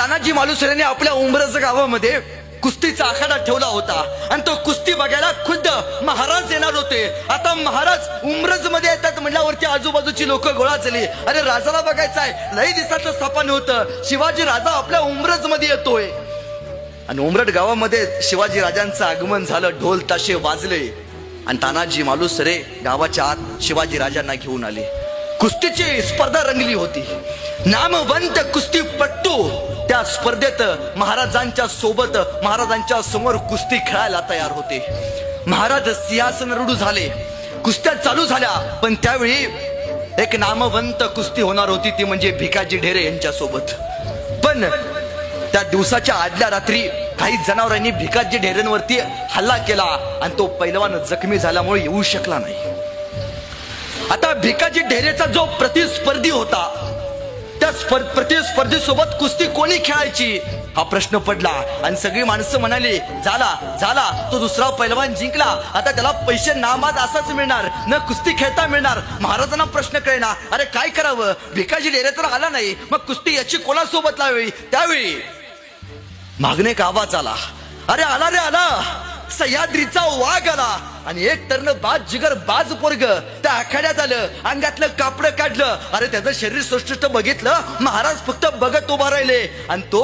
तानाजी मालुसरेने आपल्या उमरज गावामध्ये कुस्तीचा आखाडा ठेवला होता आणि तो कुस्ती बघायला खुद्द महाराज येणार होते. आता महाराज उमरज मध्ये येतात म्हणल्यावरती आजूबाजूची लोक गोळा झाली. अरे राजाला बघायचं आहे, लई दिवसाचं स्थापन होतं. शिवाजी राजा आपल्या उमरज मध्ये येतोय आणि उमरड गावामध्ये शिवाजी राजांचं आगमन झालं. ढोल ताशे वाजले आणि तानाजी मालुसरे गावाच्या आत शिवाजी राजांना घेऊन आले. कुस्तीची स्पर्धा रंगली होती. नामवंत कुस्तीपट्टू त्या स्पर्धेत महाराजांच्या सोबत महाराजांच्या समोर कुस्ती खेळायला तयार होते. महाराज सिंहासन रूढ झाले, कुस्त्या चालू झाल्या. पण त्यावेळी एक नामवंत कुस्ती होणार होती, ती म्हणजे भिकाजी ढेरे यांच्या सोबत. पण त्या दिवसाच्या आदल्या रात्री काही जनावरांनी भिकाजी ढेरेंवरती हल्ला केला आणि तो पैलवान जखमी झाल्यामुळे येऊ शकला नाही. आता भिकाजी ढेरेचा जो प्रतिस्पर्धी होता, त्या प्रतिस्पर्धी सोबत कुस्ती कोणी खेळायची हा प्रश्न पडला आणि सगळी माणसं म्हणाली, झाला तो दुसरा पैलवान जिंकला, आता त्याला पैसे नामात असाच मिळणार, न कुस्ती खेळता मिळणार. महाराजांना प्रश्न कळेना, अरे काय करावं, भिकाजी ढेरे तर आला नाही, मग कुस्ती याची कोणासोबत लावावी. त्यावेळी मागणे एक आवाज आला, अरे आला रे आला, सह्याद्रीचा वाघ आला. आणि एक तरण बाज जिगर बाज पोरग त्या आखाड्यात आलं, अंगातलं कापड काढलं. अरे त्याचं शरीर सृष्ट बघितलं, महाराज फक्त बघत उभा राहिले. आणि तो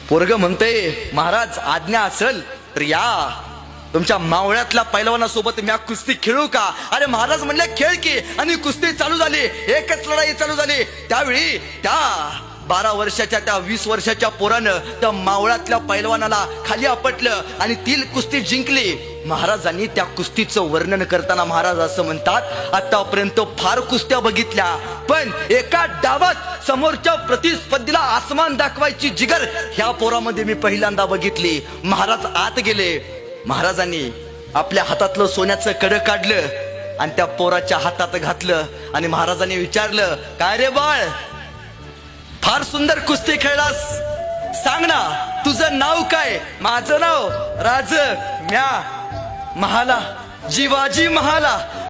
पोरग म्हणते, महाराज आज्ञा असेल तर या, तुमच्या मावळ्यातल्या पैलवानासोबत मी कुस्ती खेळू का. अरे महाराज म्हणले खेळ की. आणि कुस्ती चालू झाली, एकच लढाई चालू झाली. त्यावेळी त्या 12 वर्षाच्या त्या 20 वर्षाच्या पोरानं त्या मावळातल्या पैलवानाला खाली आपटलं आणि ती कुस्ती जिंकली. महाराजांनी त्या कुस्तीचं वर्णन करताना महाराज असं म्हणतात, आतापर्यंत फार कुस्त्या बघितल्या, पण एका डावात समोरच्या प्रतिस्पर्धीला आसमान दाखवायची जिगर ह्या पोरामध्ये मी पहिल्यांदा बघितली. महाराज आत गेले. महाराजांनी आपल्या हातातलं सोन्याचं कड काढलं आणि त्या पोराच्या हातात घातलं आणि महाराजांनी विचारलं, काय रे बाळ, फार सुंदर कुस्ती खेळलास, सांग ना तुझं नाव काय. माझं नाव राज म्या महाला, जीवाजी महाला.